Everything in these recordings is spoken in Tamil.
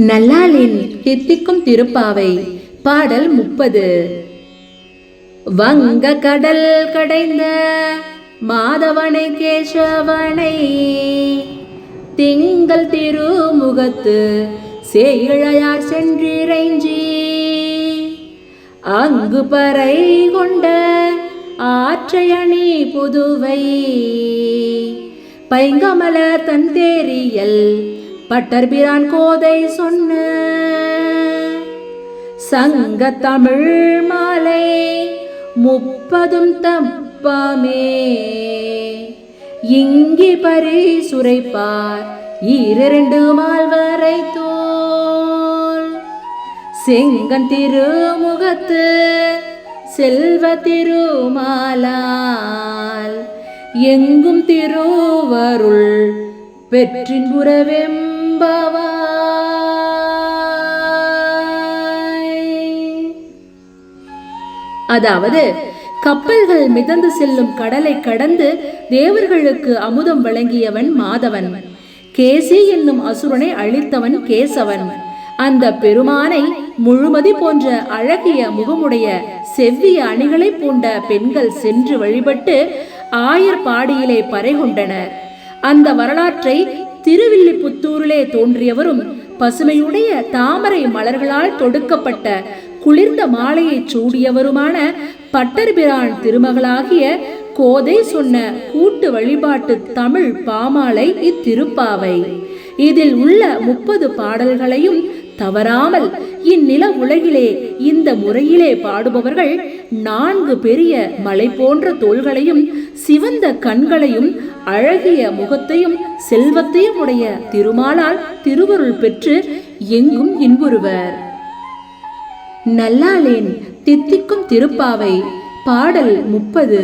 நல்லாளின் தித்திக்கும் திருப்பாவை பாடல் 30. வங்க கடல் கடைந்த மாதவனை கேசவனை திங்கள் திருமுகத்து சேயிழையார் சென்றிறைஞ்சி அங்கு பறை கொண்ட ஆற்றையணி புதுவை பைங்கமல தன் தேரியல் பட்டர்பிரான் கோதை சொன்ன சங்க தமிழ் மாலை 30 தப்பாமே இங்கி பரிசுரைப்பார் 2 மால்வரை தோல் செங்கன் திருமுகத்து செல்வ திருமாலால் எங்கும் திருவருள் பெற்றின் புறவெம்பவாய். அதாவது கப்பல்கள் மிதந்து செல்லும் கடலை கடந்து தேவர்களுக்கு அமுதம் வழங்கியவன் மாதவன், கேசி என்னும் அசுரனை அழித்தவன் கேசவன். அந்த பெருமானை முழுமதி போன்ற அழகிய முகமுடைய செவ்விய அணிகளை பூண்ட பெண்கள் சென்று வழிபட்டு ஆயர்பாடியிலே பறை கொண்டனர். அந்த வரலாற்றை திருவில்லிபுத்தூரிலே தோன்றியவரும் பசுமையுடைய தாமரை மலர்களால் தொடுக்கப்பட்ட குளிர்ந்த மாலையை சூடியவருமான பட்டர்பிரான் திருமகளாகிய கோதை சொன்ன கூட்டு வழிபாட்டு தமிழ் பாமாலை இத்திருப்பாவை. இதில் உள்ள 30 பாடல்களையும் தவறாமல் இந்நில உலகிலே இந்த முறையிலே பாடுபவர்கள் 4 பெரிய மலை போன்ற தோள்களையும் சிவந்த கண்களையும் அழகிய முகத்தையும் செல்வத்தையும் உடைய திருமாலால் திருவருள் பெற்று எங்கும் இன்புறுவர். நல்லாளின் தித்திக்கும் திருப்பாவை பாடல் 30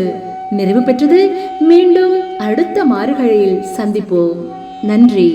நிறைவு பெற்றது. மீண்டும் அடுத்த மார்கழியில் சந்திப்போம். நன்றி.